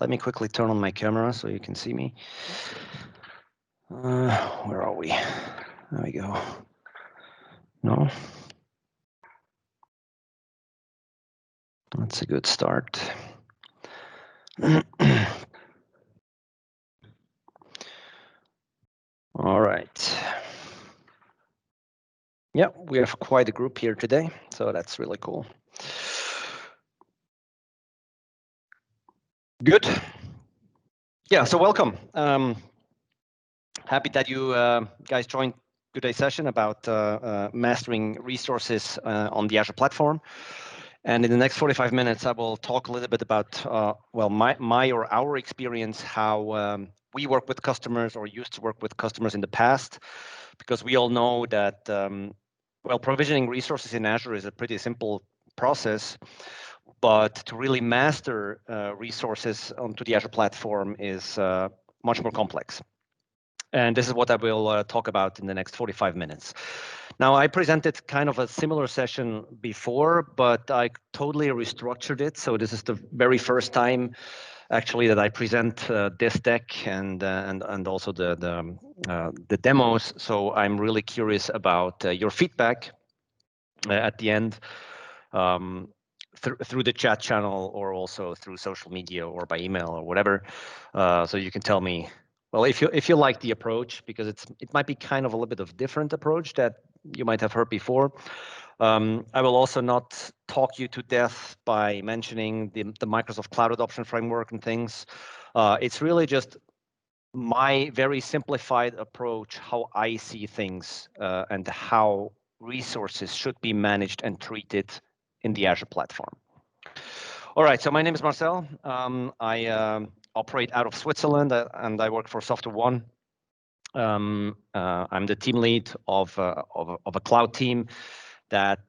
Let me quickly turn on my camera so you can see me. Where are we? There we go. No? That's a good start. All right. Yeah, we have quite a group here today, so that's really cool. Good. Yeah, so welcome. Happy that you guys joined today's session about mastering resources on the Azure platform. And in the next 45 minutes, I will talk a little bit about, well, my or our experience, how we work with customers or used to work with customers in the past, because we all know that, well, provisioning resources in Azure is a pretty simple process, but to really master resources onto the Azure platform is much more complex. And this is what I will talk about in the next 45 minutes. Now, I presented kind of a similar session before, but I totally restructured it. So this is the very first time, actually, that I present this deck and also the demos. So I'm really curious about your feedback at the end. Through the chat channel or also through social media or by email or whatever. So you can tell me, well, if you like the approach, because it might be kind of a little bit of different approach that you might have heard before. I will also not talk you to death by mentioning the Microsoft Cloud Adoption Framework and things. It's really just my very simplified approach, how I see things and how resources should be managed and treated in the Azure platform. All right, so my name is Marcel. I operate out of Switzerland and I work for SoftwareOne. I'm the team lead of a cloud team that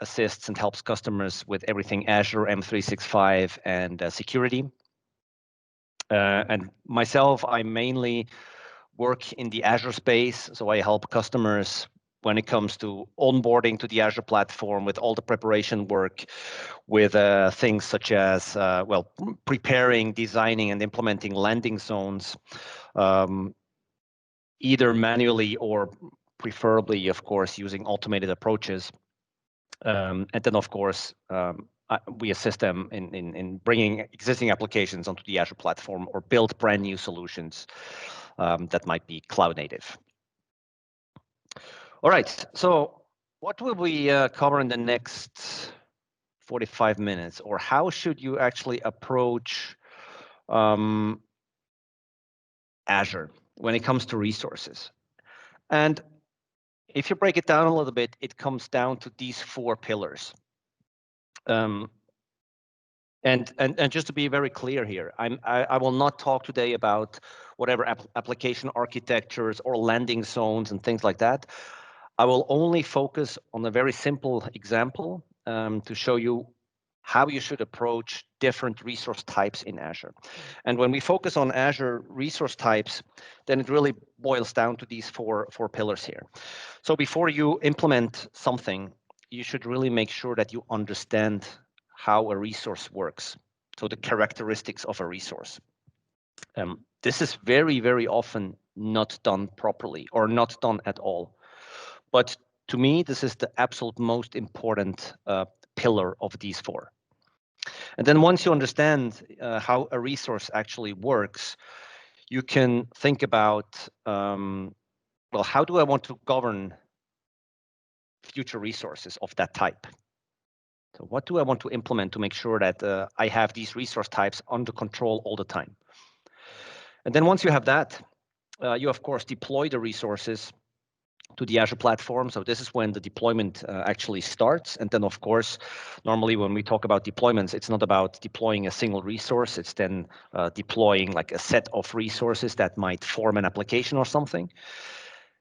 assists and helps customers with everything Azure, M365, and security. And myself, I mainly work in the Azure space, so I help customers when it comes to onboarding to the Azure platform with all the preparation work, with things such as, well, preparing, designing, and implementing landing zones, either manually or preferably, of course, using automated approaches. And then, of course, we assist them in bringing existing applications onto the Azure platform or build brand new solutions that might be cloud native. All right, so what will we cover in the next 45 minutes, or how should you actually approach Azure when it comes to resources? And if you break it down a little bit, it comes down to these four pillars. And just to be very clear here, I will not talk today about whatever application architectures or landing zones and things like that. I will only focus on a very simple example to show you how you should approach different resource types in Azure. And when we focus on Azure resource types, then it really boils down to these four pillars here. So before you implement something, you should really make sure that you understand how a resource works. So the characteristics of a resource. This is very, very often not done properly or not done at all. But to me, this is the absolute most important pillar of these four. And then once you understand how a resource actually works, you can think about, well, how do I want to govern future resources of that type? So what do I want to implement to make sure that I have these resource types under control all the time? And then once you have that, you, of course, deploy the resources to the Azure platform. So this is when the deployment actually starts. And then, of course, normally when we talk about deployments, it's not about deploying a single resource. It's then deploying like a set of resources that might form an application or something.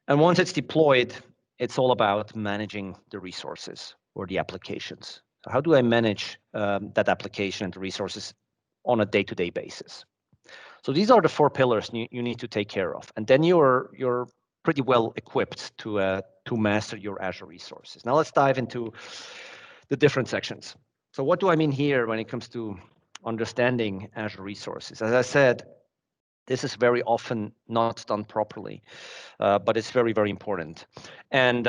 And once it's deployed, it's all about managing the resources or the applications. So how do I manage that application and the resources on a day-to-day basis? So these are the four pillars you need to take care of. And then you're pretty well equipped to master your Azure resources. Now let's dive into the different sections. So what do I mean here when it comes to understanding Azure resources. As I said, this is very often not done properly, but it's very, very important. And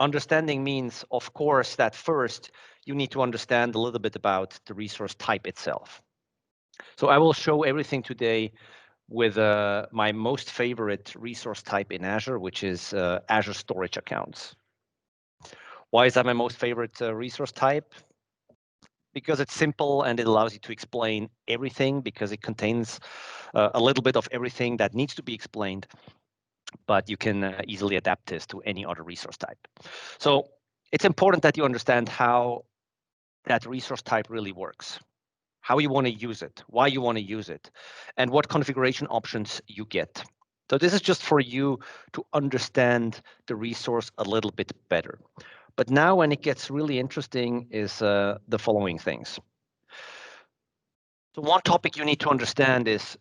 understanding means, of course, that first you need to understand a little bit about the resource type itself. So I will show everything today with my most favorite resource type in Azure, which is Azure Storage Accounts. Why is that my most favorite resource type? Because it's simple and it allows you to explain everything, because it contains a little bit of everything that needs to be explained, but you can easily adapt this to any other resource type. So it's important that you understand how that resource type really works, how you want to use it, why you want to use it, and what configuration options you get. So this is just for you to understand the resource a little bit better. But now when it gets really interesting is the following things. So one topic you need to understand is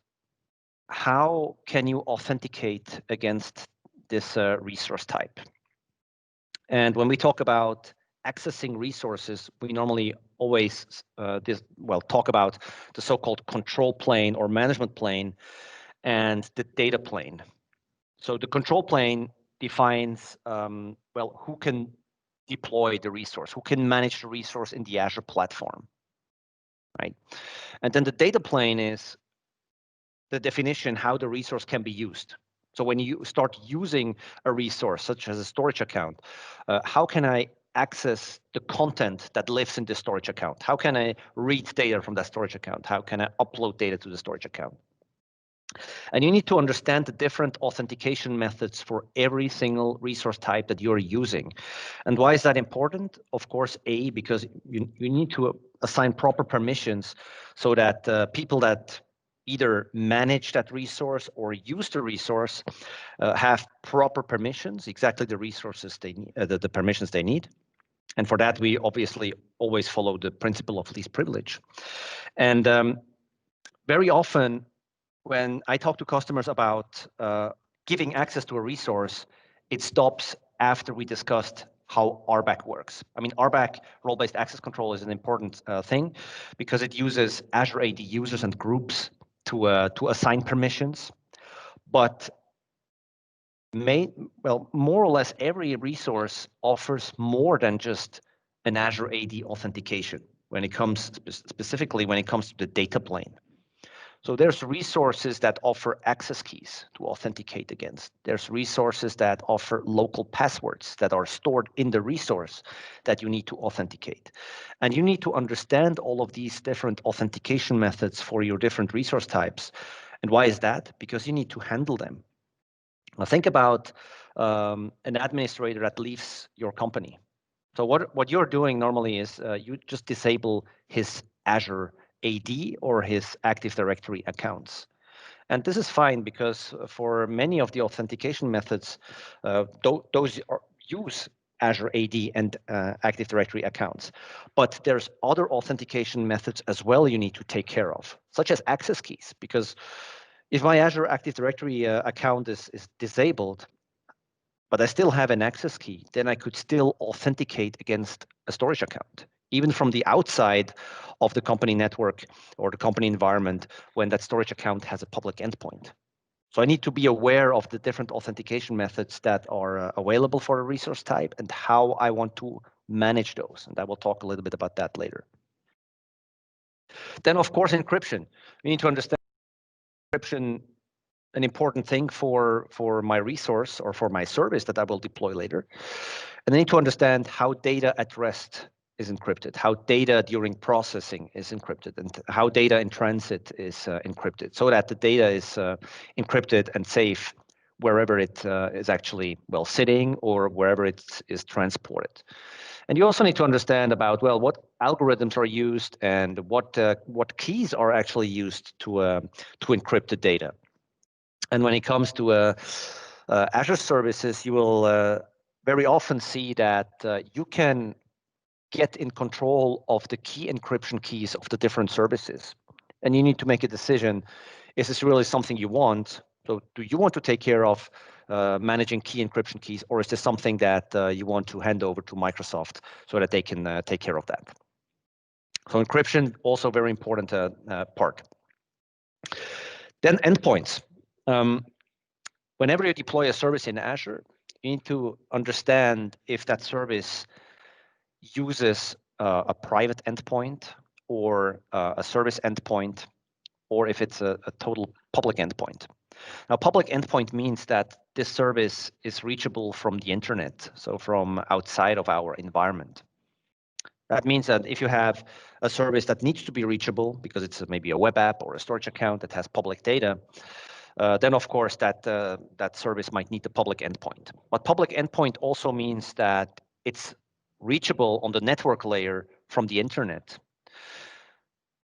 how can you authenticate against this resource type? And when we talk about accessing resources, we normally always talk about the so-called control plane or management plane and the data plane. So the control plane defines who can deploy the resource, who can manage the resource in the Azure platform, right? And then the data plane is the definition how the resource can be used. So when you start using a resource, such as a storage account, how can I access the content that lives in the storage account? How can I read data from that storage account? How can I upload data to the storage account? And you need to understand the different authentication methods for every single resource type that you're using. And why is that important? Of course, because you need to assign proper permissions so that people that either manage that resource or use the resource have proper permissions, exactly the resources they need, the permissions they need. And for that, we obviously always follow the principle of least privilege. And very often, when I talk to customers about giving access to a resource, it stops after we discussed how RBAC works. I mean, RBAC, role-based access control, is an important thing because it uses Azure AD users and groups to assign permissions. But more or less every resource offers more than just an Azure AD authentication when it comes specifically when it comes to the data plane. So there's resources that offer access keys to authenticate against. There's resources that offer local passwords that are stored in the resource that you need to authenticate. And you need to understand all of these different authentication methods for your different resource types. And why is that? Because you need to handle them. Now think about an administrator that leaves your company. So what you're doing normally is you just disable his Azure AD or his Active Directory accounts. And this is fine because for many of the authentication methods, those use Azure AD and Active Directory accounts. But there's other authentication methods as well you need to take care of, such as access keys, because if my Azure Active Directory account is disabled, but I still have an access key, then I could still authenticate against a storage account, even from the outside of the company network or the company environment when that storage account has a public endpoint. So I need to be aware of the different authentication methods that are available for a resource type and how I want to manage those. And I will talk a little bit about that later. Then, of course, encryption. We need to understand encryption, an important thing for my resource or for my service that I will deploy later. And I need to understand how data at rest is encrypted, how data during processing is encrypted, and how data in transit is encrypted, so that the data is encrypted and safe wherever it is actually sitting or wherever it is transported. And you also need to understand about what algorithms are used and what keys are actually used to encrypt the data. And when it comes to Azure services, you will very often see that you can get in control of the key encryption keys of the different services. And you need to make a decision, is this really something you want? So do you want to take care of managing key encryption keys, or is this something that you want to hand over to Microsoft so that they can take care of that? So encryption also very important part. Then endpoints. Whenever you deploy a service in Azure, you need to understand if that service uses a private endpoint or a service endpoint, or if it's a total public endpoint. Now, public endpoint means that this service is reachable from the internet, so from outside of our environment. That means that if you have a service that needs to be reachable because it's maybe a web app or a storage account that has public data, then of course that service might need the public endpoint. But public endpoint also means that it's reachable on the network layer from the internet.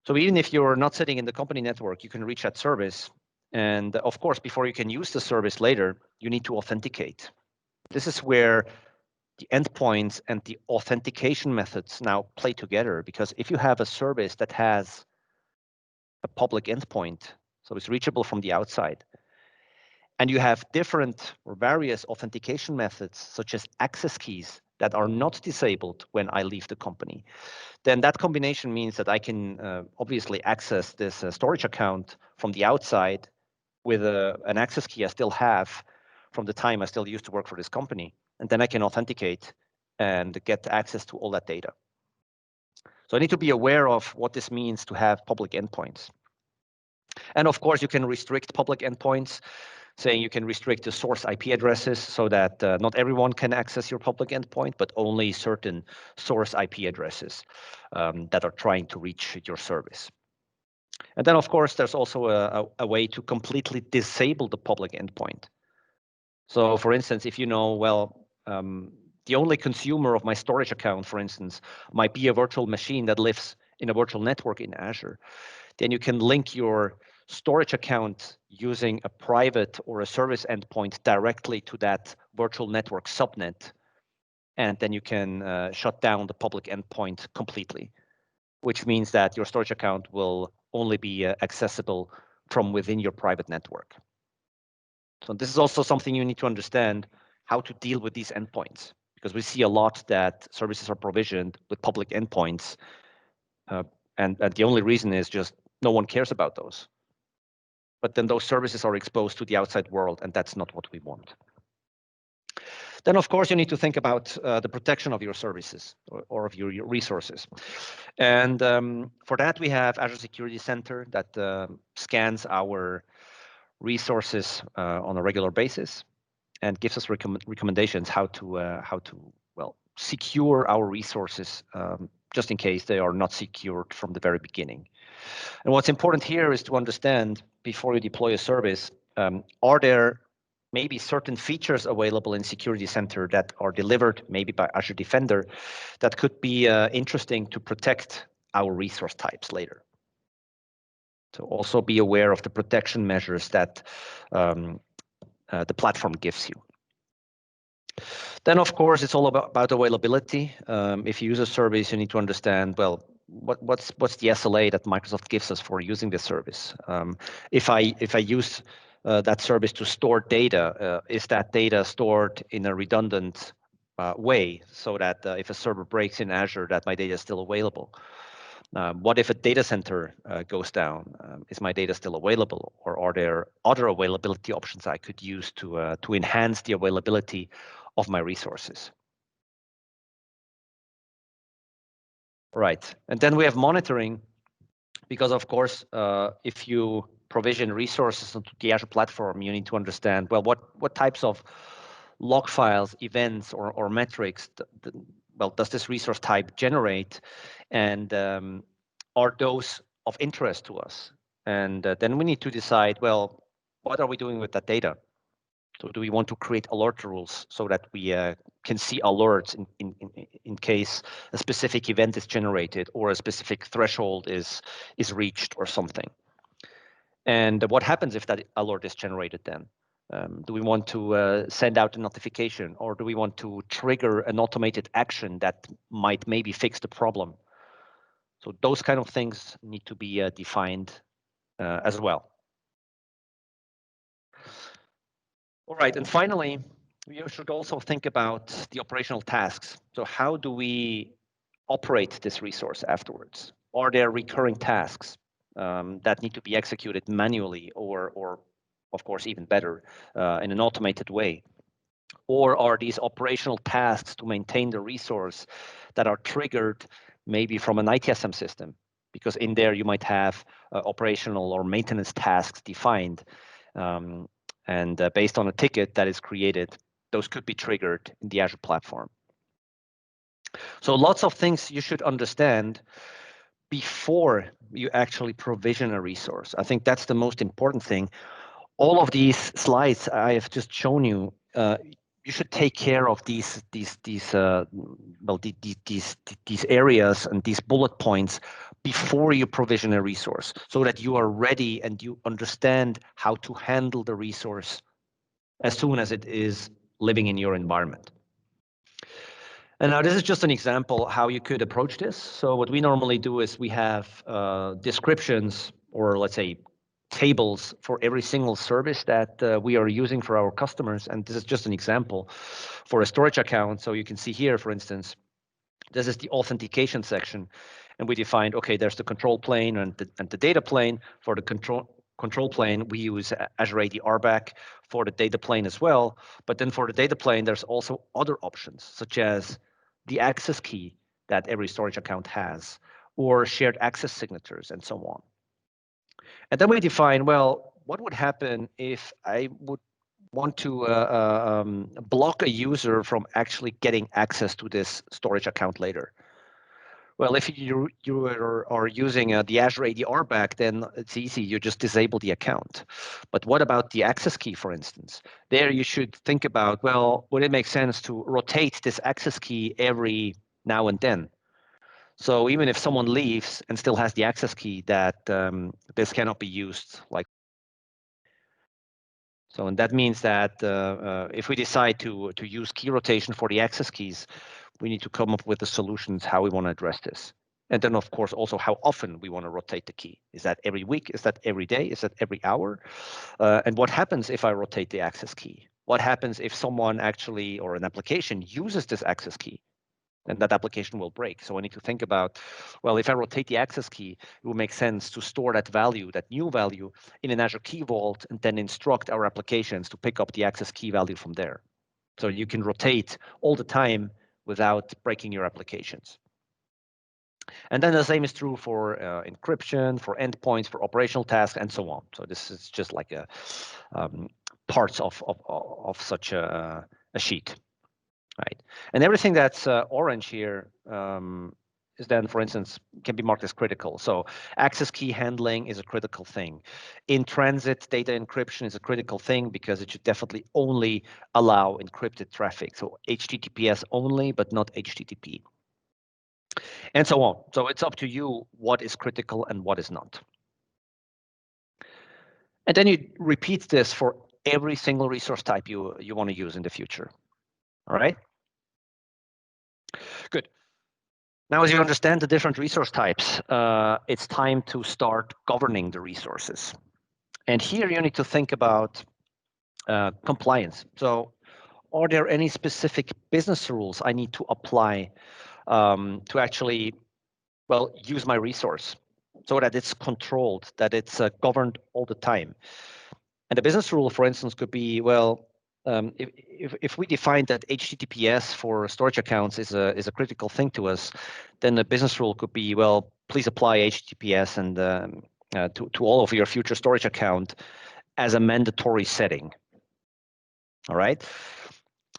So even if you're not sitting in the company network, you can reach that service. And of course, before you can use the service later, you need to authenticate. This is where the endpoints and the authentication methods now play together, because if you have a service that has a public endpoint, so it's reachable from the outside, and you have different or various authentication methods, such as access keys that are not disabled when I leave the company, then that combination means that I can obviously access this storage account from the outside with an access key I still have from the time I still used to work for this company. And then I can authenticate and get access to all that data. So I need to be aware of what this means to have public endpoints. And of course, you can restrict public endpoints, saying you can restrict the source IP addresses so that not everyone can access your public endpoint, but only certain source IP addresses that are trying to reach your service. And then, of course, there's also a way to completely disable the public endpoint. So, for instance, if you know, well, the only consumer of my storage account, for instance, might be a virtual machine that lives in a virtual network in Azure, then you can link your storage account using a private or a service endpoint directly to that virtual network subnet. And then you can shut down the public endpoint completely, which means that your storage account will only be accessible from within your private network. So this is also something you need to understand, how to deal with these endpoints, because we see a lot that services are provisioned with public endpoints, and the only reason is just no one cares about those. But then those services are exposed to the outside world, and that's not what we want. Then, of course, you need to think about the protection of your services or of your resources. And for that, we have Azure Security Center that scans our resources on a regular basis and gives us recommendations how to well secure our resources, just in case they are not secured from the very beginning. And what's important here is to understand, before you deploy a service, are there maybe certain features available in Security Center that are delivered maybe by Azure Defender that could be interesting to protect our resource types later. So also be aware of the protection measures that the platform gives you. Then, of course, it's all about availability. If you use a service, you need to understand, well, what's the SLA that Microsoft gives us for using this service? If I use that service to store data, is that data stored in a redundant way so that if a server breaks in Azure, that my data is still available? What if a data center goes down? Is my data still available, or are there other availability options I could use to enhance the availability of my resources? Right, and then we have monitoring, because of course, if you provision resources onto the Azure platform, you need to understand, well, what types of log files, events, or metrics does this resource type generate, and are those of interest to us? And then we need to decide, well, what are we doing with that data? So do we want to create alert rules so that we can see alerts in case a specific event is generated or a specific threshold is reached or something? And what happens if that alert is generated then? Do we want to send out a notification, or do we want to trigger an automated action that might maybe fix the problem? So those kind of things need to be defined as well. All right, and finally, we should also think about the operational tasks. So how do we operate this resource afterwards? Are there recurring tasks that need to be executed manually, or of course, even better, in an automated way? Or are these operational tasks to maintain the resource that are triggered maybe from an ITSM system? Because in there you might have operational or maintenance tasks defined, and based on a ticket that is created, those could be triggered in the Azure platform. So lots of things you should understand before you actually provision a resource. I think that's the most important thing. All of these slides I have just shown you, you should take care of these areas and these bullet points before you provision a resource, so that you are ready and you understand how to handle the resource as soon as it is living in your environment. And now this is just an example how you could approach this. So what we normally do is we have descriptions, or let's say tables, for every single service that we are using for our customers. And this is just an example for a storage account. So you can see here, for instance, this is the authentication section. And we defined, okay, there's the control plane and the data plane. For the control plane, we use Azure AD RBAC, for the data plane as well. But then for the data plane, there's also other options, such as the access key that every storage account has, or shared access signatures, and so on. And then we define, well, what would happen if I would want to block a user from actually getting access to this storage account later? Well, if you are using the Azure AD RBAC, then it's easy. You just disable the account. But what about the access key, for instance? There you should think about, well, would it make sense to rotate this access key every now and then? So even if someone leaves and still has the access key, that this cannot be used like. So, and that means that if we decide to use key rotation for the access keys, we need to come up with the solutions how we want to address this. And then, of course, also how often we want to rotate the key. Is that every week? Is that every day? Is that every hour? And what happens if I rotate the access key? What happens if someone actually, or an application, uses this access key? And that application will break. So I need to think about, well, if I rotate the access key, it will make sense to store that value, that new value, in an Azure Key Vault, and then instruct our applications to pick up the access key value from there. So you can rotate all the time without breaking your applications. And then the same is true for encryption, for endpoints, for operational tasks, and so on. So this is just like a parts of such a sheet. Right. And everything that's orange here is then, for instance, can be marked as critical. So access key handling is a critical thing. In transit data encryption is a critical thing because it should definitely only allow encrypted traffic. So HTTPS only, but not HTTP. And so on. So it's up to you what is critical and what is not. And then you repeat this for every single resource type you want to use in the future. All right. Good. Now, as you understand the different resource types, it's time to start governing the resources. And here you need to think about compliance. So are there any specific business rules I need to apply to actually, well, use my resource so that it's controlled, that it's governed all the time? And the business rule, for instance, could be, well, if we define that HTTPS for storage accounts is a critical thing to us, then the business rule could be, well, please apply HTTPS and to all of your future storage account as a mandatory setting. All right.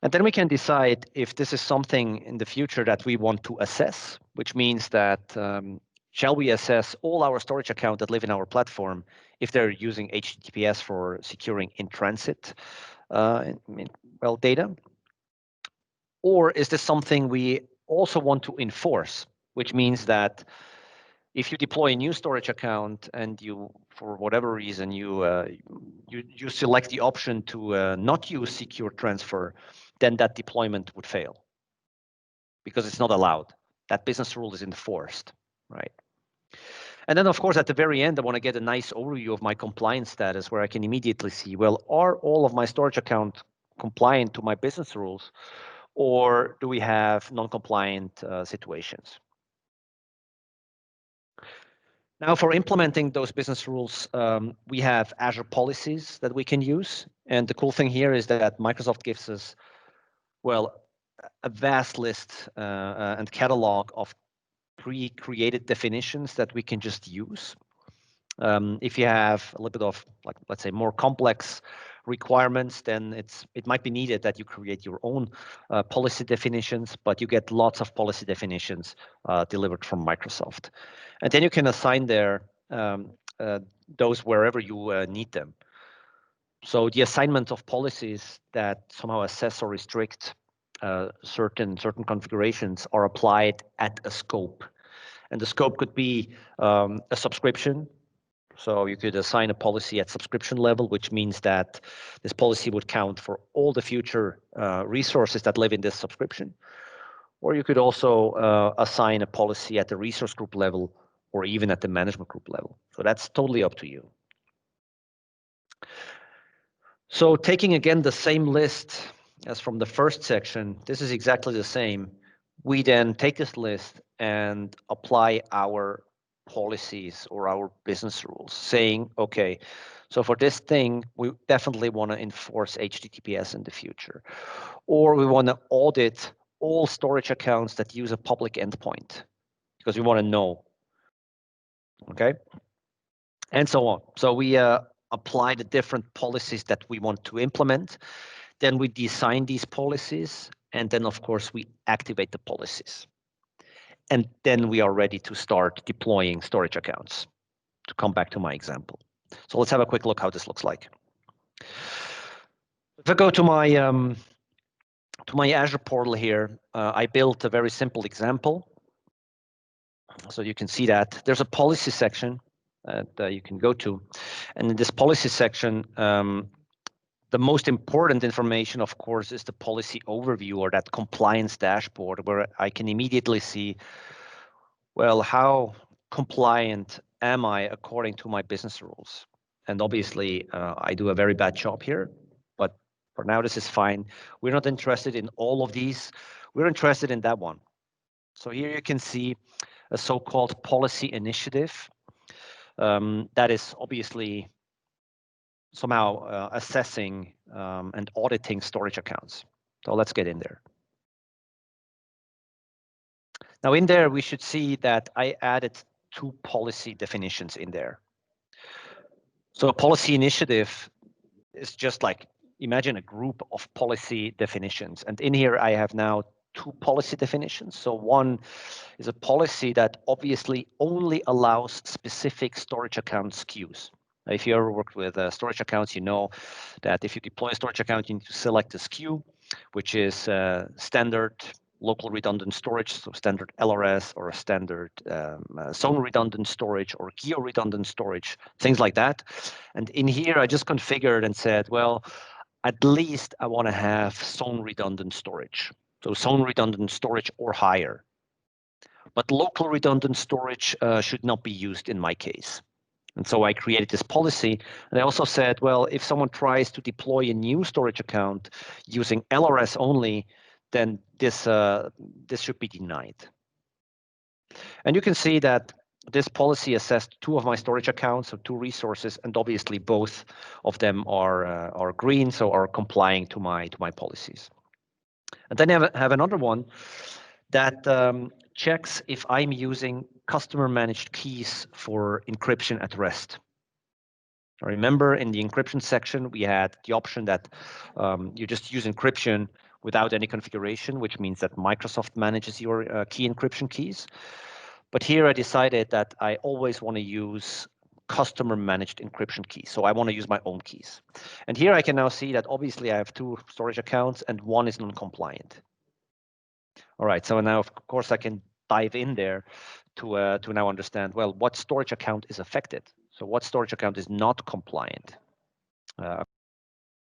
And then we can decide if this is something in the future that we want to assess, which means that shall we assess all our storage accounts that live in our platform if they're using HTTPS for securing in transit data? Or is this something we also want to enforce, which means that if you deploy a new storage account and you, for whatever reason, you select the option to not use secure transfer, then that deployment would fail because it's not allowed. That business rule is enforced, right? And then, of course, at the very end, I want to get a nice overview of my compliance status where I can immediately see, well, are all of my storage accounts compliant to my business rules, or do we have non-compliant situations? Now, for implementing those business rules, we have Azure policies that we can use. And the cool thing here is that Microsoft gives us, well, a vast list and catalog of pre-created definitions that we can just use. If you have a little bit of, like, let's say, more complex requirements, then it might be needed that you create your own policy definitions, but you get lots of policy definitions delivered from Microsoft. And then you can assign those wherever you need them. So the assignment of policies that somehow assess or restrict certain configurations are applied at a scope. And the scope could be a subscription. So you could assign a policy at subscription level, which means that this policy would count for all the future resources that live in this subscription. Or you could also assign a policy at the resource group level or even at the management group level. So that's totally up to you. So taking again the same list as from the first section, this is exactly the same. We then take this list and apply our policies or our business rules, saying, okay, so for this thing, we definitely want to enforce HTTPS in the future, or we want to audit all storage accounts that use a public endpoint because we want to know, okay, and so on. So we apply the different policies that we want to implement. Then we design these policies, and then, of course, we activate the policies. And then we are ready to start deploying storage accounts, to come back to my example. So let's have a quick look how this looks like. If I go to my Azure portal here, I built a very simple example. So you can see that there's a policy section that you can go to. And in this policy section, the most important information, of course, is the policy overview or that compliance dashboard where I can immediately see, well, how compliant am I according to my business rules? And obviously, I do a very bad job here, but for now, this is fine. We're not interested in all of these. We're interested in that one. So here you can see a so-called policy initiative that is obviously somehow assessing and auditing storage accounts. So let's get in there. Now in there, we should see that I added 2 policy definitions in there. So a policy initiative is just like, imagine a group of policy definitions. And in here, I have now 2 policy definitions. So one is a policy that obviously only allows specific storage account SKUs. If you ever worked with storage accounts, you know that if you deploy a storage account, you need to select a SKU, which is standard local redundant storage, so standard LRS or a standard zone redundant storage or geo redundant storage, things like that. And in here, I just configured and said, well, at least I want to have zone redundant storage. So zone redundant storage or higher. But local redundant storage should not be used in my case. And so I created this policy. And I also said, well, if someone tries to deploy a new storage account using LRS only, then this should be denied. And you can see that this policy assessed 2 of my storage accounts, so 2 resources, and obviously both of them are green, so are complying to my policies. And then I have another one that checks if I'm using customer managed keys for encryption at rest. Remember, in the encryption section, we had the option that you just use encryption without any configuration, which means that Microsoft manages your key encryption keys. But here I decided that I always want to use customer managed encryption keys. So I want to use my own keys. And here I can now see that obviously I have 2 storage accounts and one is non-compliant. All right, so now of course I can dive in there to now understand, well, what storage account is affected? So what storage account is not compliant?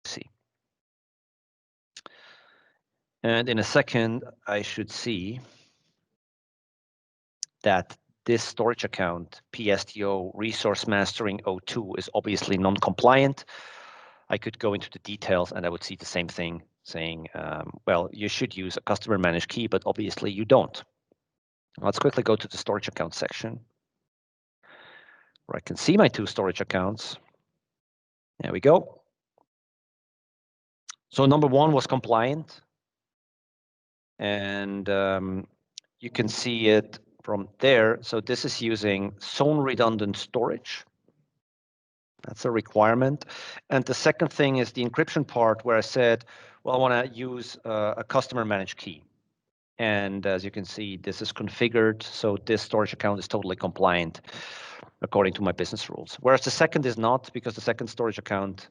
See. And in a second, I should see that this storage account, PSTO resource mastering 02, is obviously non-compliant. I could go into the details and I would see the same thing saying, well, you should use a customer managed key, but obviously you don't. Let's quickly go to the storage account section. where I can see my 2 storage accounts. There we go. So number 1 was compliant. And you can see it from there. So this is using zone redundant storage. That's a requirement. And the second thing is the encryption part where I said, well, I want to use a customer managed key. And as you can see, this is configured. So this storage account is totally compliant according to my business rules. Whereas the second is not, because the second storage account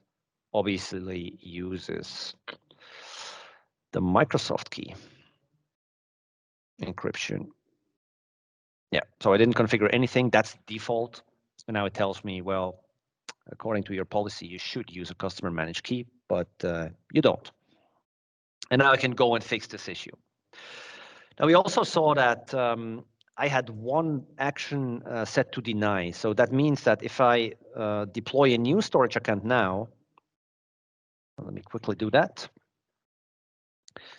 obviously uses the Microsoft key encryption. Yeah, so I didn't configure anything. That's default. And now it tells me, well, according to your policy, you should use a customer managed key, but you don't. And now I can go and fix this issue. Now we also saw that I had one action set to deny. So that means that if I deploy a new storage account now, let me quickly do that.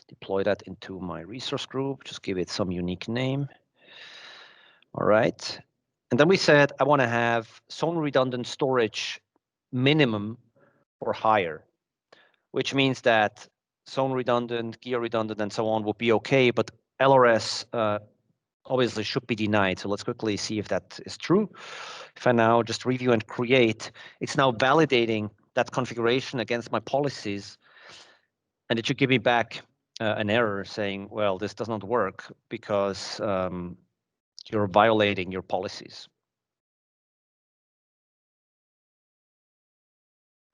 Deploy that into my resource group, just give it some unique name. All right. And then we said, I want to have zone redundant storage minimum or higher, which means that zone redundant, gear redundant, and so on will be okay, but LRS obviously should be denied. So let's quickly see if that is true. If I now just review and create, it's now validating that configuration against my policies, and it should give me back an error saying, well, this does not work because you're violating your policies.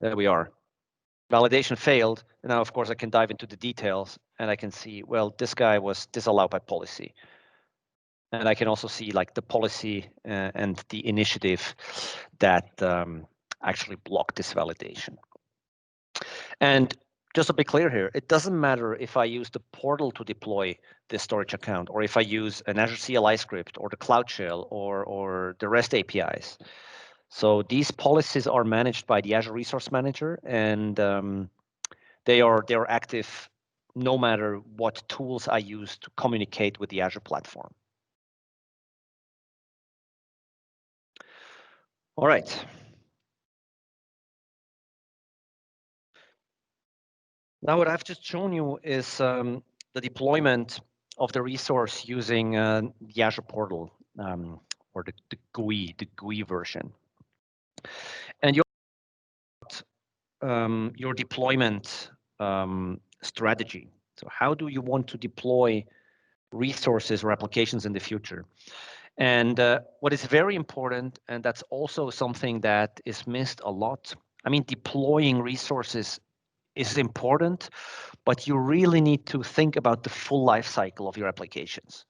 There we are. Validation failed. And now, of course, I can dive into the details and I can see, well, this guy was disallowed by policy. And I can also see like the policy and the initiative that actually blocked this validation. And just to be clear here, it doesn't matter if I use the portal to deploy this storage account, or if I use an Azure CLI script, or the Cloud Shell, or the REST APIs. So these policies are managed by the Azure Resource Manager, and they are active no matter what tools I use to communicate with the Azure platform. All right. Now what I've just shown you is the deployment of the resource using the Azure portal, or the GUI version. And your deployment strategy. So how do you want to deploy resources or applications in the future? And what is very important, and that's also something that is missed a lot. I mean, deploying resources is important, but you really need to think about the full life cycle of your applications.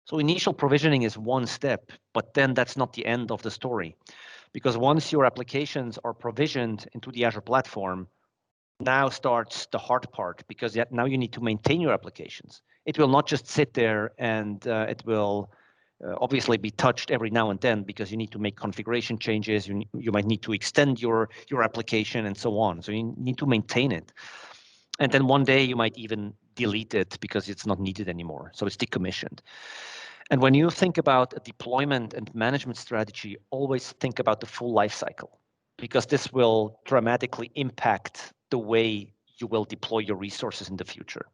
So initial provisioning is one step, but then that's not the end of the story. Because once your applications are provisioned into the Azure platform, now starts the hard part, because now you need to maintain your applications. It will not just sit there and it will obviously be touched every now and then, because you need to make configuration changes. You might need to extend your application and so on. So you need to maintain it. And then one day you might even delete it because it's not needed anymore. So it's decommissioned. And when you think about a deployment and management strategy, always think about the full life cycle, because this will dramatically impact the way you will deploy your resources in the future.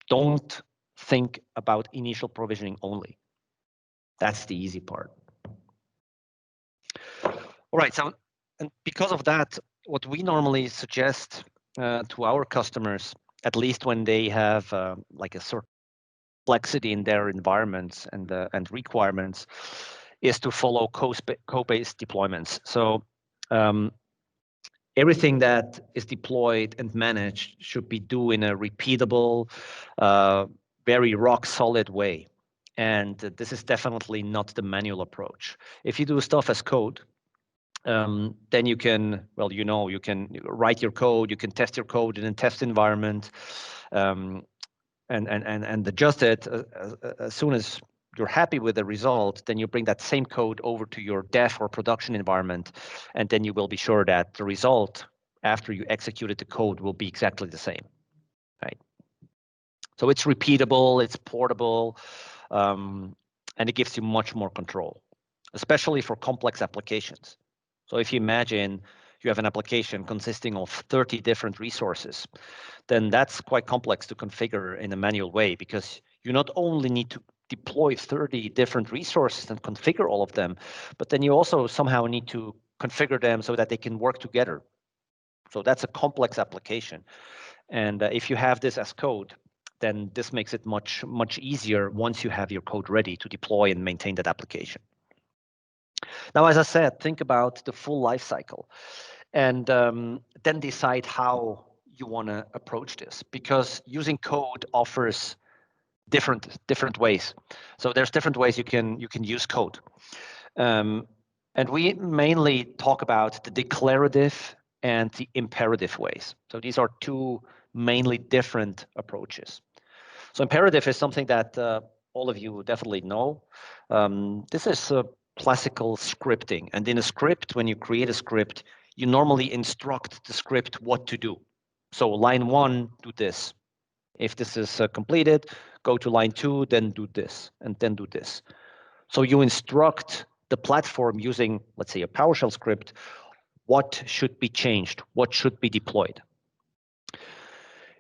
Don't think about initial provisioning only. That's the easy part. All right, so and because of that, what we normally suggest to our customers, at least when they have like a certain complexity in their environments and requirements, is to follow code-based deployments. So everything that is deployed and managed should be done in a repeatable, very rock-solid way. And this is definitely not the manual approach. If you do stuff as code, then you can, well, you can write your code, you can test your code in a test environment, and adjust it as soon as you're happy with the result. Then you bring that same code over to your dev or production environment, and then you will be sure that the result after you executed the code will be exactly the same, right? So it's repeatable, it's portable, and it gives you much more control. especially for complex applications. So if you imagine you have an application consisting of 30 different resources, then that's quite complex to configure in a manual way, because you not only need to deploy 30 different resources and configure all of them, but then you also somehow need to configure them so that they can work together. So that's a complex application. And if you have this as code, then this makes it much easier once you have your code ready to deploy and maintain that application. Now, as I said, think about the full life cycle, and then decide how you want to approach this, because using code offers different ways. So there's different ways you can use code, and we mainly talk about the declarative and the imperative ways. So these are two mainly different approaches. So imperative is something that all of you definitely know. This is classical scripting. And in a script, when you create a script, you normally instruct the script what to do. So line 1, do this. If this is completed, go to line 2, then do this, and then do this. So you instruct the platform using, let's say, a PowerShell script, what should be changed, what should be deployed.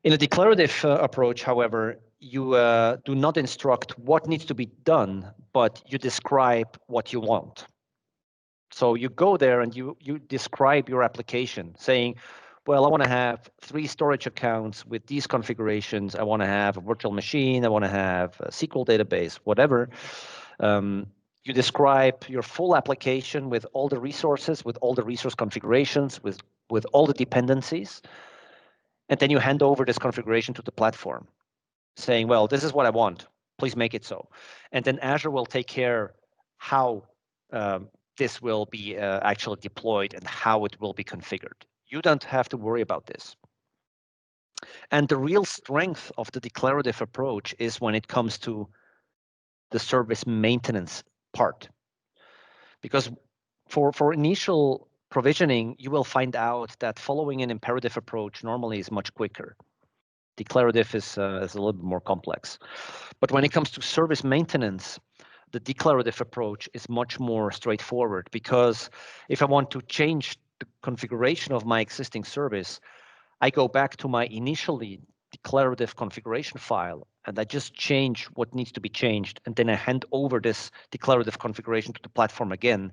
In a declarative approach, however, you do not instruct what needs to be done, but you describe what you want. So you go there and you describe your application, saying, well, I want to have 3 storage accounts with these configurations. I want to have a virtual machine. I want to have a SQL database, whatever. You describe your full application with all the resources, with all the resource configurations, with all the dependencies. And then you hand over this configuration to the platform, saying, well, this is what I want. Please make it so. And then Azure will take care how this will be actually deployed and how it will be configured. You don't have to worry about this. And the real strength of the declarative approach is when it comes to the service maintenance part. Because for initial provisioning, you will find out that following an imperative approach normally is much quicker. Declarative is a little bit more complex. But when it comes to service maintenance, the declarative approach is much more straightforward, because if I want to change the configuration of my existing service, I go back to my initially declarative configuration file and I just change what needs to be changed, and then I hand over this declarative configuration to the platform again,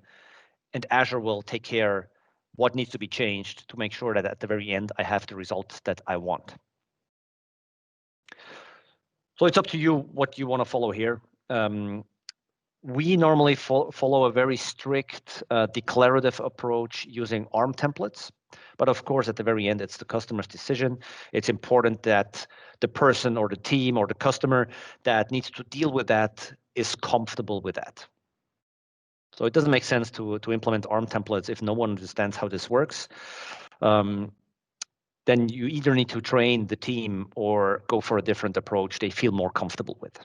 and Azure will take care what needs to be changed to make sure that at the very end I have the results that I want. So it's up to you what you want to follow here. We normally follow a very strict declarative approach using ARM templates. But of course, at the very end, it's the customer's decision. It's important that the person or the team or the customer that needs to deal with that is comfortable with that. So it doesn't make sense to implement ARM templates if no one understands how this works. Then you either need to train the team or go for a different approach they feel more comfortable with.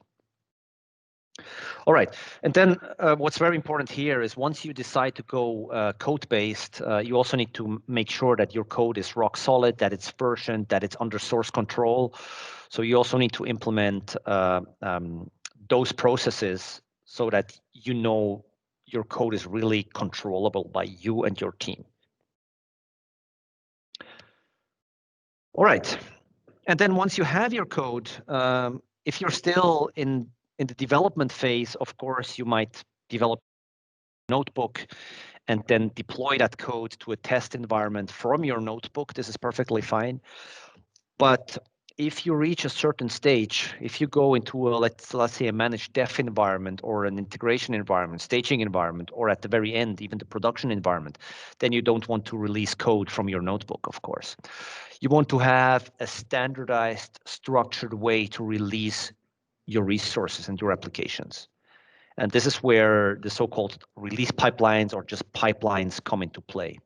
All right, and then what's very important here is once you decide to go code-based, you also need to make sure that your code is rock solid, that it's versioned, that it's under source control. So you also need to implement those processes so that you know your code is really controllable by you and your team. All right, and then once you have your code, if you're still in the development phase, of course, you might develop a notebook and then deploy that code to a test environment from your notebook. This is perfectly fine. But if you reach a certain stage, if you go into a, let's say a managed dev environment or an integration environment, staging environment, or at the very end, even the production environment, then you don't want to release code from your notebook, of course. You want to have a standardized, structured way to release your resources and your applications. And this is where the so-called release pipelines or just pipelines come into play,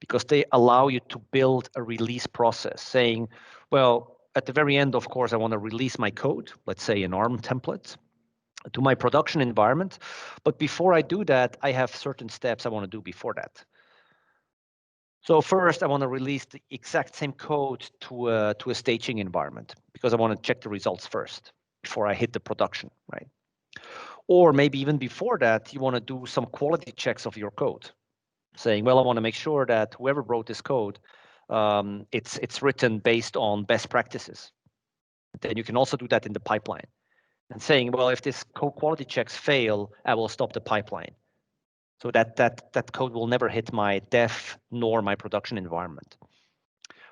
because they allow you to build a release process saying, well, at the very end, of course, I want to release my code, let's say an ARM template, to my production environment. But before I do that, I have certain steps I want to do before that. So first, I want to release the exact same code to a staging environment, because I want to check the results first before I hit the production, right? Or maybe even before that, you want to do some quality checks of your code, saying, well, I want to make sure that whoever wrote this code, it's written based on best practices. Then you can also do that in the pipeline and saying, well, if this code quality checks fail, I will stop the pipeline. So that code will never hit my dev nor my production environment.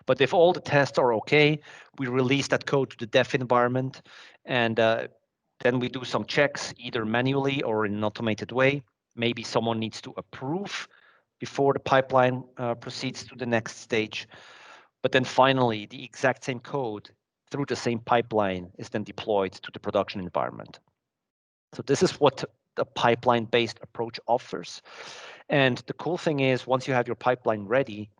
But if all the tests are okay, we release that code to the dev environment, and then we do some checks, either manually or in an automated way. Maybe someone needs to approve before the pipeline proceeds to the next stage. But then finally, the exact same code through the same pipeline is then deployed to the production environment. So this is what the pipeline-based approach offers. And the cool thing is, once you have your pipeline ready,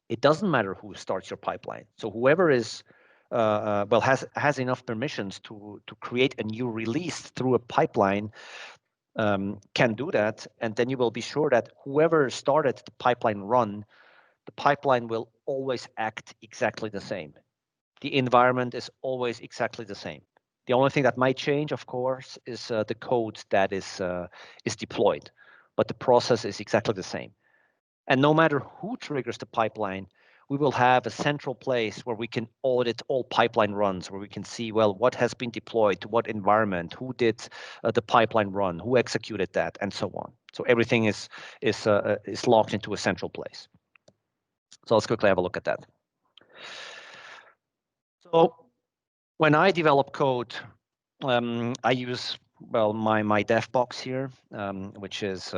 it doesn't matter who starts your pipeline. So whoever is has enough permissions to create a new release through a pipeline can do that, and then you will be sure that whoever started the pipeline run, the pipeline will always act exactly the same. The environment is always exactly the same. The only thing that might change, of course, is the code that is deployed, but the process is exactly the same. And no matter who triggers the pipeline, we will have a central place where we can audit all pipeline runs, where we can see, well, what has been deployed to what environment, who did the pipeline run, who executed that, and so on. So everything is logged into a central place. So let's quickly have a look at that. So when I develop code, I use, well, my dev box here, which is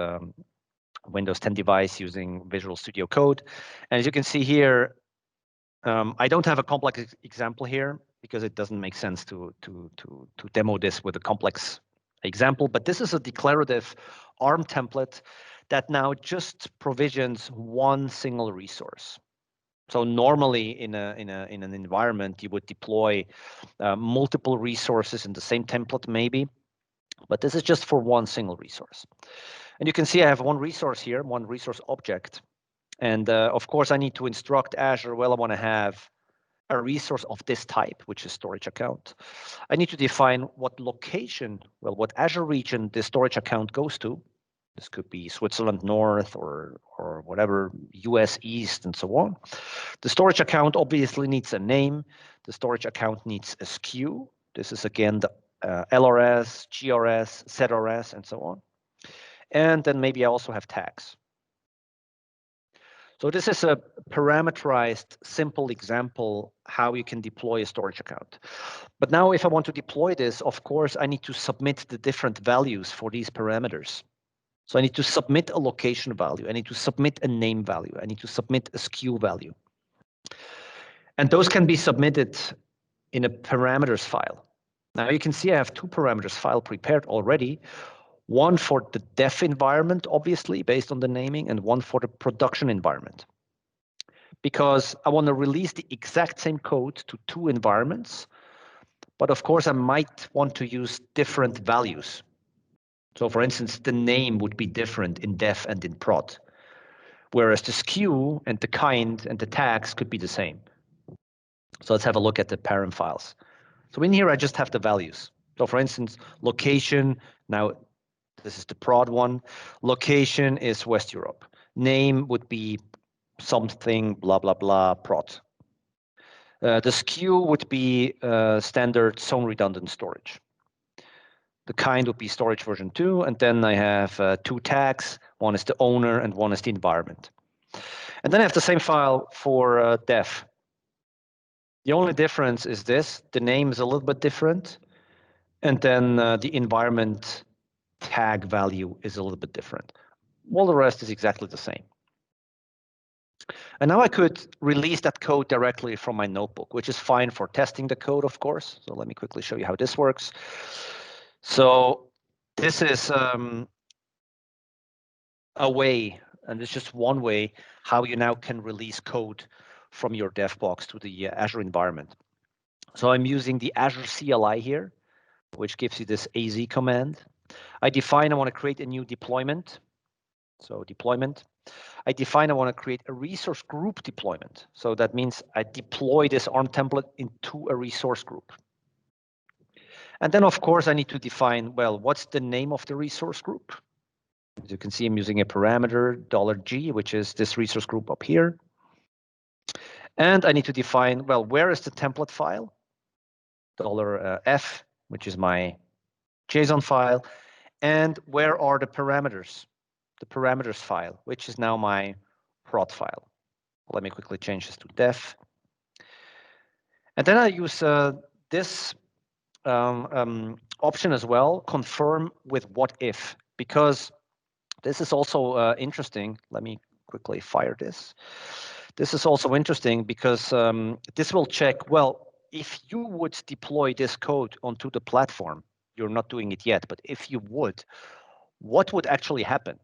Windows 10 device using Visual Studio Code. And as you can see here, I don't have a complex example here because it doesn't make sense to demo this with a complex example. But this is a declarative ARM template that now just provisions one single resource. So normally in an environment, you would deploy multiple resources in the same template maybe, but this is just for one single resource. And you can see I have one resource here, one resource object. And of course, I need to instruct Azure, well, I want to have a resource of this type, which is storage account. I need to define what location, well, what Azure region this storage account goes to. This could be Switzerland North or whatever, US East and so on. The storage account obviously needs a name. The storage account needs a SKU. This is again the LRS, GRS, ZRS, and so on. And then maybe I also have tags. So this is a parameterized, simple example how you can deploy a storage account. But now if I want to deploy this, of course, I need to submit the different values for these parameters. So I need to submit a location value. I need to submit a name value. I need to submit a SKU value. And those can be submitted in a parameters file. Now you can see I have two parameters file prepared already. One for the dev environment, obviously, based on the naming, and one for the production environment. Because I want to release the exact same code to two environments, but of course I might want to use different values. So for instance, the name would be different in dev and in prod, whereas the SKU and the kind and the tags could be the same. So let's have a look at the parent files. So in here, I just have the values. So for instance, location, now this is the prod one. Location is West Europe. Name would be something, blah, blah, blah, prod. The SKU would be standard zone redundant storage. The kind would be storage version 2, and then I have two tags. One is the owner and one is the environment. And then I have the same file for dev. The only difference is this, the name is a little bit different, and then the environment tag value is a little bit different. All the rest is exactly the same. And now I could release that code directly from my notebook, which is fine for testing the code, of course. So let me quickly show you how this works. So this is a way, and it's just one way, how you now can release code from your dev box to the Azure environment. So I'm using the Azure CLI here, which gives you this AZ command. I define I want to create a new deployment. So deployment. I define I want to create a resource group deployment. So that means I deploy this ARM template into a resource group. And then, of course, I need to define, well, what's the name of the resource group? As you can see, I'm using a parameter $G, which is this resource group up here. And I need to define, well, where is the template file? $F, which is my JSON file. And where are the parameters? The parameters file, which is now my prod file. Let me quickly change this to def. And then I use this option as well, confirm with what if, because this is also interesting. Let me quickly fire this. This is also interesting because this will check, well, if you would deploy this code onto the platform, you're not doing it yet, but if you would, what would actually happen?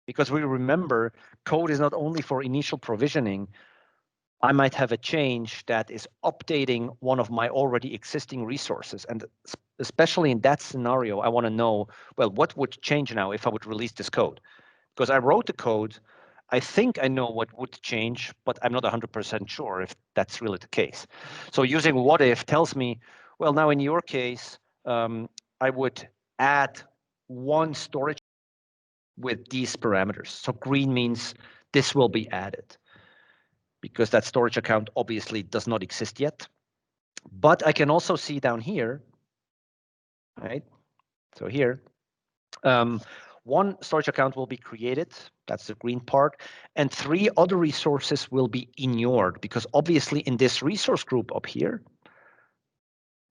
Because we remember code is not only for initial provisioning. I might have a change that is updating one of my already existing resources. And especially in that scenario, I want to know, well, what would change now if I would release this code? Because I wrote the code, I think I know what would change, but I'm not 100% sure if that's really the case. So using what if tells me, well, now in your case, I would add one storage with these parameters. So green means this will be added, because that storage account obviously does not exist yet. But I can also see down here, right? So here, one storage account will be created. That's the green part. And 3 other resources will be ignored, because obviously in this resource group up here,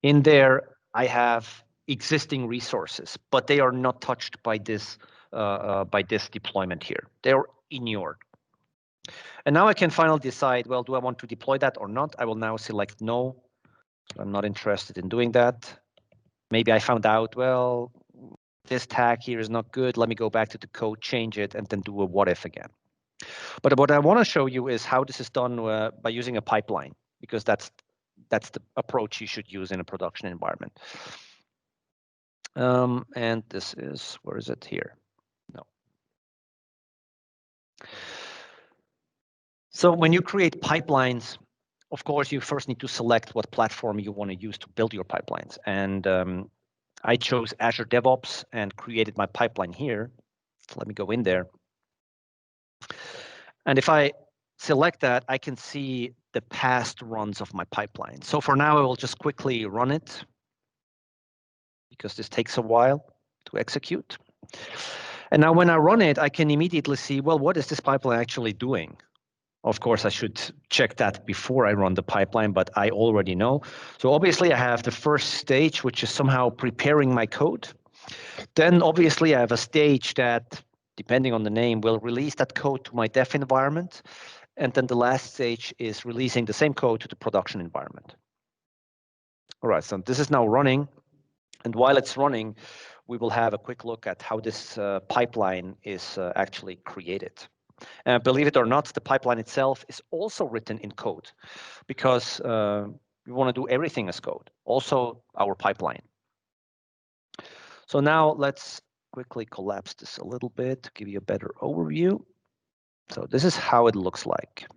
in there, I have existing resources, but they are not touched by this deployment here. They're ignored. And now I can finally decide, well, do I want to deploy that or not? I will now select no. I'm not interested in doing that. Maybe I found out, well, this tag here is not good. Let me go back to the code, change it, and then do a what if again. But what I want to show you is how this is done by using a pipeline, because that's the approach you should use in a production environment. And this is, where is it here? No. So when you create pipelines, of course, you first need to select what platform you want to use to build your pipelines. And I chose Azure DevOps and created my pipeline here. Let me go in there. And if I select that, I can see the past runs of my pipeline. So for now, I will just quickly run it, because this takes a while to execute. And now when I run it, I can immediately see, well, what is this pipeline actually doing? Of course, I should check that before I run the pipeline, but I already know. So obviously, I have the first stage, which is somehow preparing my code. Then obviously, I have a stage that, depending on the name, will release that code to my dev environment. And then the last stage is releasing the same code to the production environment. All right, so this is now running. And while it's running, we will have a quick look at how this pipeline is actually created. Believe it or not, the pipeline itself is also written in code, because we want to do everything as code, also our pipeline. So now let's quickly collapse this a little bit to give you a better overview. So this is how it looks like.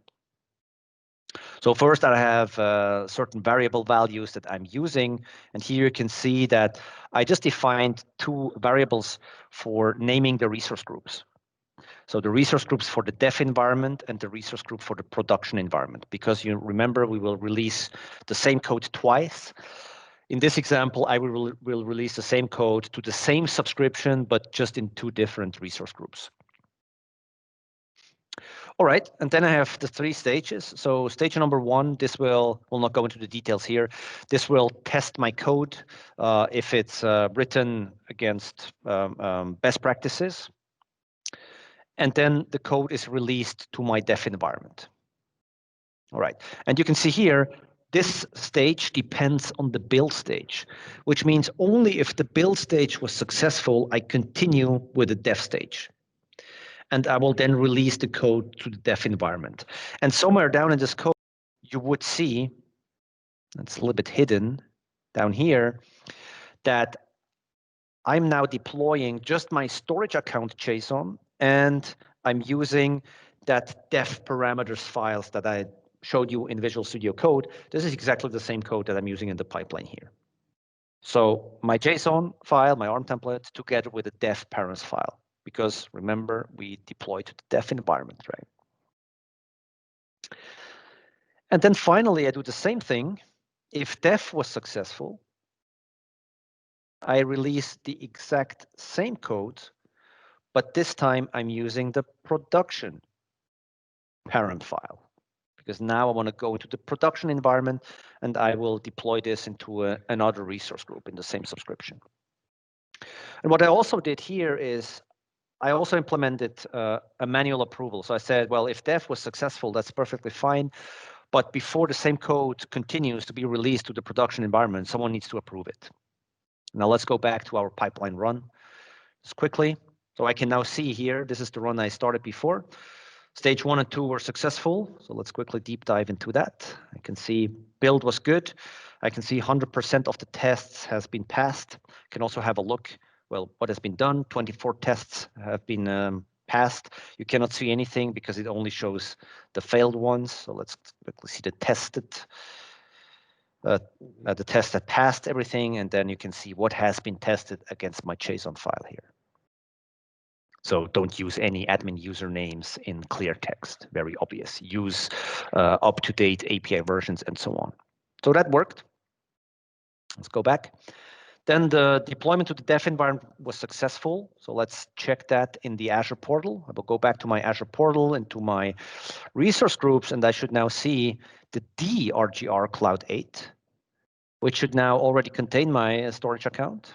So first I have certain variable values that I'm using. And here you can see that I just defined 2 variables for naming the resource groups. So the resource groups for the dev environment and the resource group for the production environment, because you remember we will release the same code twice. In this example, I will release the same code to the same subscription, but just in 2 different resource groups. All right, and then I have the 3 stages. So stage number 1, this will not go into the details here. This will test my code if it's written against best practices. And then the code is released to my dev environment. All right, and you can see here, this stage depends on the build stage, which means only if the build stage was successful, I continue with the dev stage. And I will then release the code to the dev environment. And somewhere down in this code, you would see, it's a little bit hidden down here, that I'm now deploying just my storage account JSON, and I'm using that dev parameters files that I showed you in Visual Studio Code. This is exactly the same code that I'm using in the pipeline here. So my JSON file, my ARM template, together with the dev parents file, because remember, we deploy to the dev environment, right? And then finally, I do the same thing. If dev was successful, I release the exact same code, but this time I'm using the production parent file, because now I want to go into the production environment and I will deploy this into another resource group in the same subscription. And what I also did here is I also implemented a manual approval. So I said, well, if dev was successful, that's perfectly fine. But before the same code continues to be released to the production environment, someone needs to approve it. Now let's go back to our pipeline run just quickly. So I can now see here, this is the run I started before. Stage 1 and 2 were successful. So let's quickly deep dive into that. I can see build was good. I can see 100% of the tests has been passed. I can also have a look, well, what has been done. 24 tests have been passed. You cannot see anything because it only shows the failed ones. So let's quickly see the tested, the test that passed everything. And then you can see what has been tested against my JSON file here. So don't use any admin usernames in clear text, very obvious. Use up-to-date API versions and so on. So that worked. Let's go back. Then the deployment to the dev environment was successful. So let's check that in the Azure portal. I will go back to my Azure portal and to my resource groups, and I should now see the DRGR Cloudeight, which should now already contain my storage account.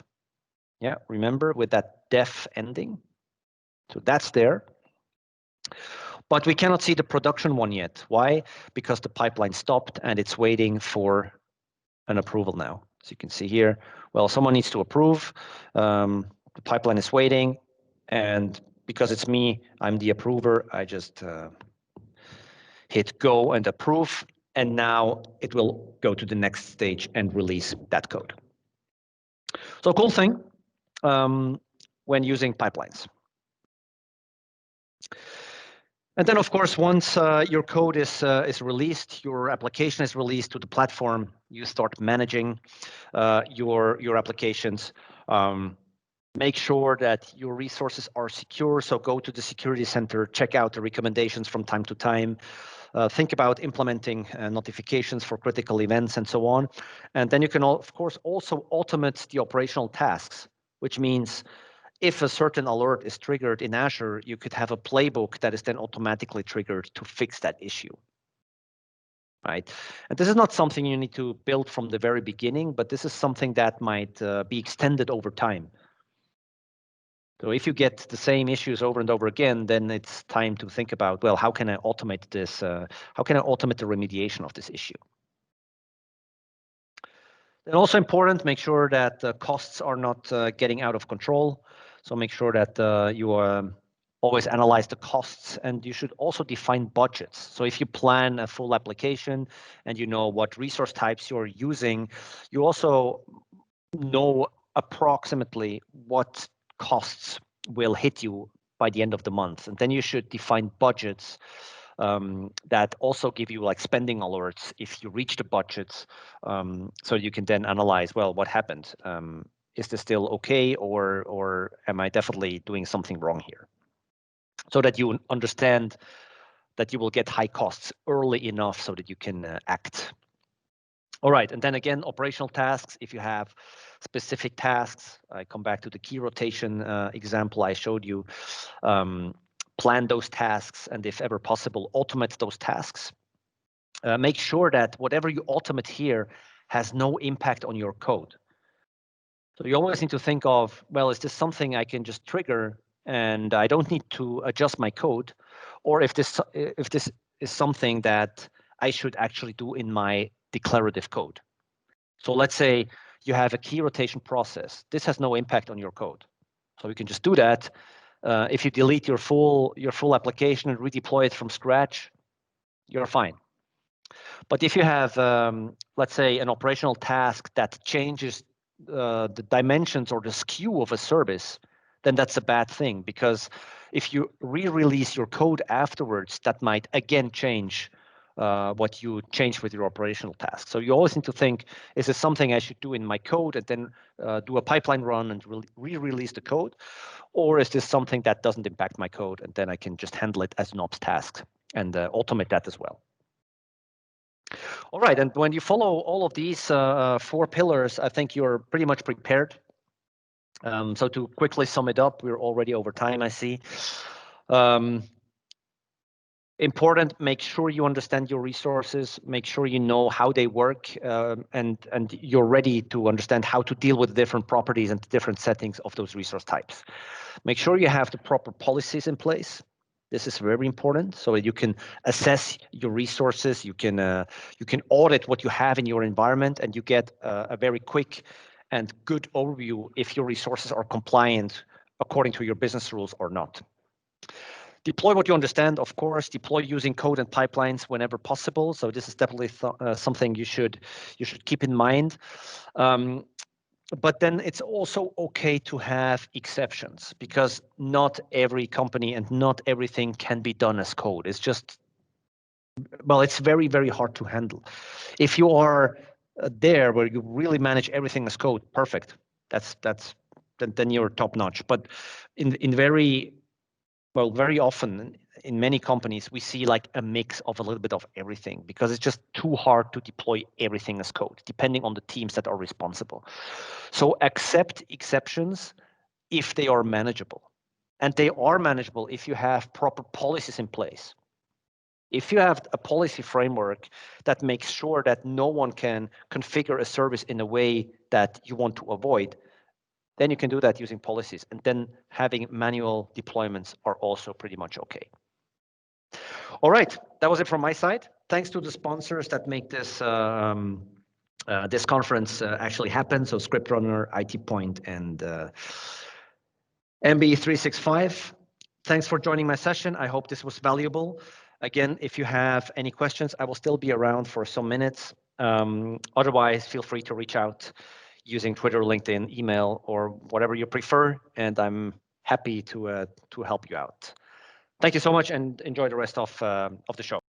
Yeah, remember with that def ending. So that's there. But we cannot see the production one yet. Why? Because the pipeline stopped and it's waiting for an approval now. So you can see here, well, someone needs to approve. The pipeline is waiting. And because it's me, I'm the approver, I just hit go and approve. And now it will go to the next stage and release that code. So cool thing when using pipelines. And then, of course, once your code is released, your application is released to the platform, you start managing your applications. Make sure that your resources are secure. So go to the security center, check out the recommendations from time to time. Think about implementing notifications for critical events and so on. And then you can, of course, also automate the operational tasks, which means if a certain alert is triggered in Azure, you could have a playbook that is then automatically triggered to fix that issue, right? And this is not something you need to build from the very beginning, but this is something that might be extended over time. So if you get the same issues over and over again, then it's time to think about, well, how can I automate this? How can I automate the remediation of this issue? And also important, make sure that the costs are not getting out of control. So make sure that you always analyze the costs, and you should also define budgets. So if you plan a full application and you know what resource types you're using, you also know approximately what costs will hit you by the end of the month. And then you should define budgets that also give you like spending alerts if you reach the budgets, so you can then analyze, well, what happened? Is this still okay, or am I definitely doing something wrong here? So that you understand that you will get high costs early enough so that you can act. All right, and then again, operational tasks. If you have specific tasks, I come back to the key rotation example I showed you. Plan those tasks, and if ever possible, automate those tasks. Make sure that whatever you automate here has no impact on your code. So you always need to think of, well, is this something I can just trigger and I don't need to adjust my code, or if this is something that I should actually do in my declarative code. So let's say you have a key rotation process. This has no impact on your code, so you can just do that. If you delete your full application and redeploy it from scratch, you're fine. But if you have, let's say, an operational task that changes the dimensions or the skew of a service, then that's a bad thing, because if you re-release your code afterwards, that might again change what you change with your operational tasks. So you always need to think, is this something I should do in my code and then do a pipeline run and re-release the code? Or is this something that doesn't impact my code and then I can just handle it as an ops task and automate that as well? All right, and when you follow all of these 4 pillars, I think you're pretty much prepared. So to quickly sum it up, we're already over time, I see. Important, make sure you understand your resources, make sure you know how they work, and you're ready to understand how to deal with different properties and different settings of those resource types. Make sure you have the proper policies in place. This is very important, so that you can assess your resources, you can audit what you have in your environment, and you get a very quick and good overview if your resources are compliant according to your business rules or not. Deploy what you understand, of course. Deploy using code and pipelines whenever possible. So this is definitely something you should keep in mind. But then it's also okay to have exceptions, because not every company and not everything can be done as code. It's just, well, it's very, very hard to handle. If you are there where you really manage everything as code, perfect. Then you're top notch. But in very often in many companies, we see like a mix of a little bit of everything, because it's just too hard to deploy everything as code, depending on the teams that are responsible. So accept exceptions if they are manageable. And they are manageable if you have proper policies in place. If you have a policy framework that makes sure that no one can configure a service in a way that you want to avoid, then you can do that using policies. And then having manual deployments are also pretty much okay. All right, that was it from my side. Thanks to the sponsors that make this this conference actually happen. So ScriptRunner, IT Point, and MB365. Thanks for joining my session. I hope this was valuable. Again, if you have any questions, I will still be around for some minutes. Otherwise, feel free to reach out using Twitter, LinkedIn, email, or whatever you prefer, and I'm happy to help you out. Thank you so much, and enjoy the rest of the show.